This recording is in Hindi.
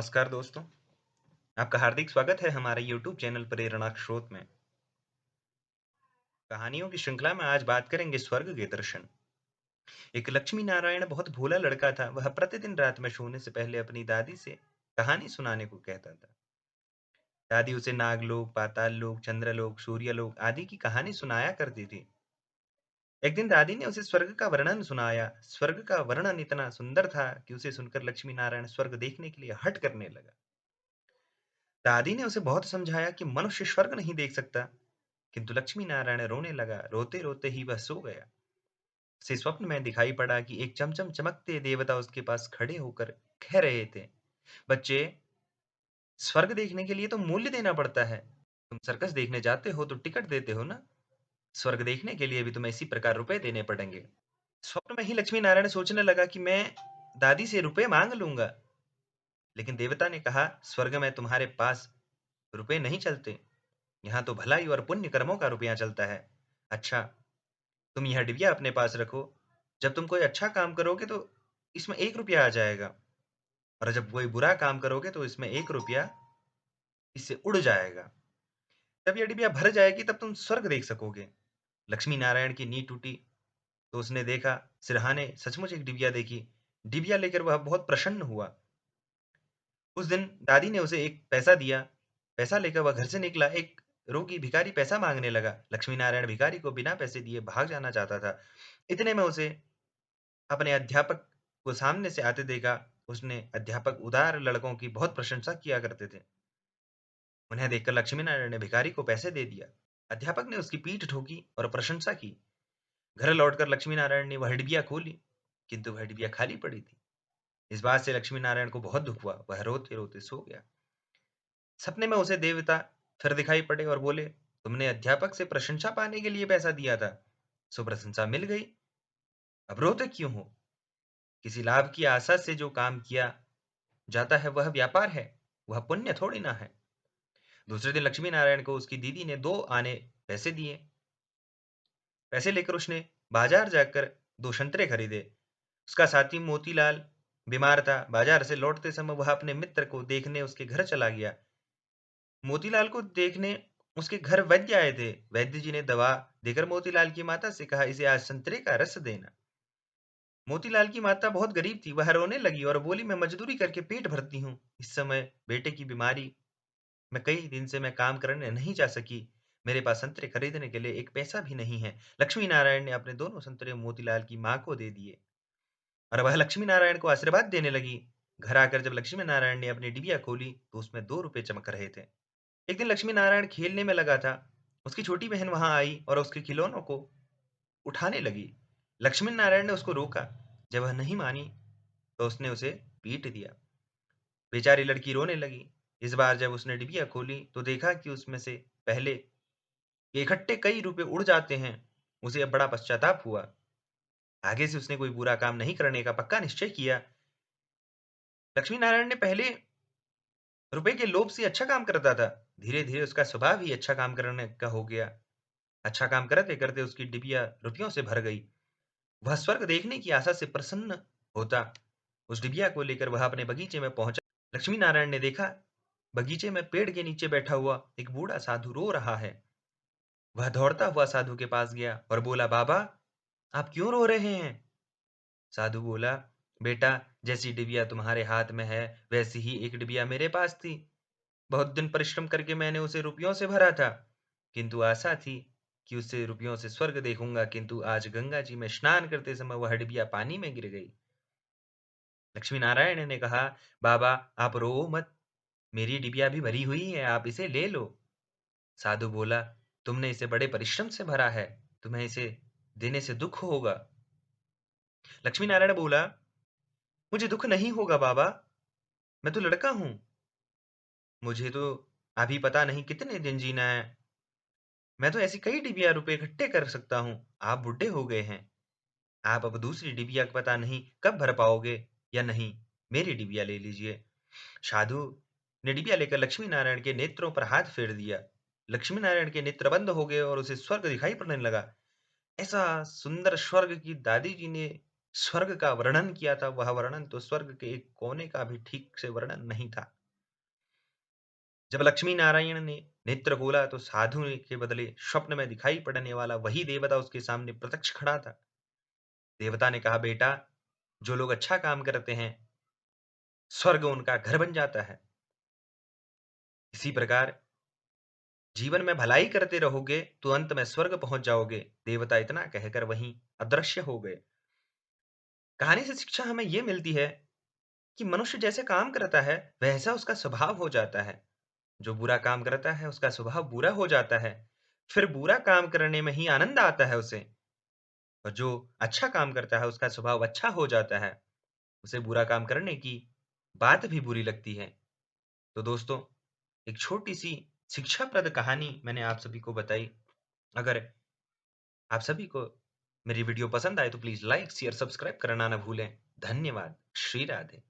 नमस्कार दोस्तों, आपका हार्दिक स्वागत है हमारे YouTube चैनल प्रेरणा स्रोत में। कहानियों की श्रृंखला में आज बात करेंगे स्वर्ग के दर्शन। एक लक्ष्मी नारायण बहुत भोला लड़का था। वह प्रतिदिन रात में सोने से पहले अपनी दादी से कहानी सुनाने को कहता था। दादी उसे नागलोक, पाताल लोक, चंद्रलोक, सूर्यलोक आदि की कहानी सुनाया करती थी। एक दिन दादी ने उसे स्वर्ग का वर्णन सुनाया। स्वर्ग का वर्णन इतना सुंदर था कि उसे सुनकर लक्ष्मी नारायण स्वर्ग देखने के लिए हट करने लगा। दादी ने उसे बहुत समझाया कि मनुष्य स्वर्ग नहीं देख सकता, किंतु लक्ष्मी नारायण रोने लगा। रोते रोते ही वह सो गया। उसे स्वप्न में दिखाई पड़ा कि एक चमचम चमकते देवता उसके पास खड़े होकर कह रहे थे, बच्चे, स्वर्ग देखने के लिए तो मूल्य देना पड़ता है। तुम सर्कस देखने जाते हो तो टिकट देते हो ना। स्वर्ग देखने के लिए भी तुम्हें इसी प्रकार रुपए देने पड़ेंगे। स्वप्न में ही लक्ष्मी नारायण सोचने लगा कि मैं दादी से रुपए मांग लूंगा। लेकिन देवता ने कहा, स्वर्ग में तुम्हारे पास रुपए नहीं चलते। यहाँ तो भलाई और पुण्य कर्मों का रुपया चलता है। अच्छा, तुम यह डिबिया अपने पास रखो। जब तुम कोई अच्छा काम करोगे तो इसमें 1 रुपया आ जाएगा, और जब कोई बुरा काम करोगे तो इसमें 1 रुपया इससे उड़ जाएगा। जब यह डिबिया भर जाएगी तब तुम स्वर्ग देख सकोगे। लक्ष्मी नारायण की नींद टूटी तो उसने देखा, सिरहाने सचमुच एक डिबिया देखी। डिबिया लेकर वह बहुत प्रसन्न हुआ। उस दिन दादी ने उसे एक पैसा दिया। पैसा लेकर वह घर से निकला। एक रोगी भिखारी पैसा मांगने लगा। लक्ष्मी नारायण भिखारी को बिना पैसे दिए भाग जाना चाहता था। इतने में उसे अपने अध्यापक को सामने से आते देखा। उसने अध्यापक उदार लड़कों की बहुत प्रशंसा किया करते थे। उन्हें देखकर लक्ष्मी नारायण ने भिखारी को पैसे दे दिया। अध्यापक ने उसकी पीठ ठोकी और प्रशंसा की। घर लौटकर लक्ष्मी नारायण ने वह डिबिया खोली, किंतु वह डिबिया खाली पड़ी थी। इस बात से लक्ष्मी नारायण को बहुत दुख हुआ। वह रोते रोते सो गया। सपने में उसे देवता फिर दिखाई पड़े और बोले, तुमने अध्यापक से प्रशंसा पाने के लिए पैसा दिया था, सो प्रशंसा मिल गई। अब रोते क्यों हो? किसी लाभ की आशा से जो काम किया जाता है वह व्यापार है, वह पुण्य थोड़ी ना है। दूसरे दिन लक्ष्मी नारायण को उसकी दीदी ने 2 आने पैसे दिए। पैसे लेकर उसने बाजार जाकर 2 संतरे खरीदे। उसका साथी मोतीलाल बीमार था। बाजार से लौटते समय वह अपने मित्र को देखने उसके घर चला गया। मोतीलाल को देखने उसके घर वैद्य आए थे। वैद्य जी ने दवा देकर मोतीलाल की माता से कहा, इसे आज संतरे का रस देना। मोतीलाल की माता बहुत गरीब थी। वह रोने लगी और बोली, मैं मजदूरी करके पेट भरती हूँ। इस समय बेटे की बीमारी में कई दिन से मैं काम करने नहीं जा सकी। मेरे पास संतरे खरीदने के लिए एक पैसा भी नहीं है। लक्ष्मी नारायण ने अपने दोनों संतरे मोतीलाल की माँ को दे दिए और वह लक्ष्मी नारायण को आशीर्वाद देने लगी। घर आकर जब लक्ष्मी नारायण ने अपनी डिबिया खोली तो उसमें 2 रुपए चमक रहे थे। एक दिन लक्ष्मी नारायण खेलने में लगा था। उसकी छोटी बहन वहां आई और उसके खिलौनों को उठाने लगी। लक्ष्मी नारायण ने उसको रोका। जब वह नहीं मानी तो उसने उसे पीट दिया। बेचारी लड़की रोने लगी। इस बार जब उसने डिबिया खोली तो देखा कि उसमें से पहले के इकट्ठे कई रुपए उड़ जाते हैं। उसे अब बड़ा पश्चाताप हुआ। आगे से उसने कोई बुरा काम नहीं करने का पक्का निश्चय किया। लक्ष्मी नारायण ने पहले रुपए के लोभ से अच्छा काम करता था। धीरे धीरे उसका स्वभाव ही अच्छा काम करने का हो गया। अच्छा काम करते करते उसकी डिबिया रुपयों से भर गई। वह स्वर्ग देखने की आशा से प्रसन्न होता। उस डिबिया को लेकर वह अपने बगीचे में पहुंचा। लक्ष्मी नारायण ने देखा, बगीचे में पेड़ के नीचे बैठा हुआ एक बूढ़ा साधु रो रहा है। वह दौड़ता हुआ साधु के पास गया और बोला, बाबा, आप क्यों रो रहे हैं? साधु बोला, बेटा, जैसी डिबिया तुम्हारे हाथ में है वैसी ही एक डिबिया मेरे पास थी। बहुत दिन परिश्रम करके मैंने उसे रुपयों से भरा था, किंतु आशा थी कि उससे रुपयों से स्वर्ग देखूंगा, किंतु आज गंगा जी में स्नान करते समय वह डिबिया पानी में गिर गई। लक्ष्मी नारायण ने कहा, बाबा, आप रो मत। मेरी डिबिया भी भरी हुई है, आप इसे ले लो। साधु बोला, तुमने इसे बड़े परिश्रम से भरा है, तुम्हें इसे देने से दुख होगा। लक्ष्मी नारायण बोला, मुझे दुख नहीं होगा बाबा, मैं तो लड़का हूं। मुझे तो अभी पता नहीं कितने दिन जीना है। मैं तो ऐसी कई डिबिया रुपए इकट्ठे कर सकता हूँ। आप बुढ़े हो गए हैं। आप अब दूसरी डिबिया का पता नहीं कब भर पाओगे या नहीं। मेरी डिबिया ले लीजिए। साधु ने डिबिया लेकर लक्ष्मी नारायण के नेत्रों पर हाथ फेर दिया। लक्ष्मी नारायण के नेत्र बंद हो गए और उसे स्वर्ग दिखाई पड़ने लगा। ऐसा सुंदर स्वर्ग की दादी जी ने स्वर्ग का वर्णन किया था, वह वर्णन तो स्वर्ग के एक कोने का भी ठीक से वर्णन नहीं था। जब लक्ष्मी नारायण ने नेत्र खोला तो साधु के बदले स्वप्न में दिखाई पड़ने वाला वही देवता उसके सामने प्रत्यक्ष खड़ा था। देवता ने कहा, बेटा, जो लोग अच्छा काम करते हैं, स्वर्ग उनका घर बन जाता है। इसी प्रकार जीवन में भलाई करते रहोगे तो अंत में स्वर्ग पहुंच जाओगे। देवता इतना कहकर वहीं अदृश्य हो गए। कहानी से शिक्षा हमें यह मिलती है कि मनुष्य जैसे काम करता है वैसा उसका स्वभाव हो जाता है। जो बुरा काम करता है उसका स्वभाव बुरा हो जाता है, फिर बुरा काम करने में ही आनंद आता है उसे। और जो अच्छा काम करता है उसका स्वभाव अच्छा हो जाता है, उसे बुरा काम करने की बात भी बुरी लगती है। तो दोस्तों, एक छोटी सी शिक्षाप्रद कहानी मैंने आप सभी को बताई। अगर आप सभी को मेरी वीडियो पसंद आए तो प्लीज लाइक शेयर सब्सक्राइब करना ना भूलें। धन्यवाद। श्री राधे।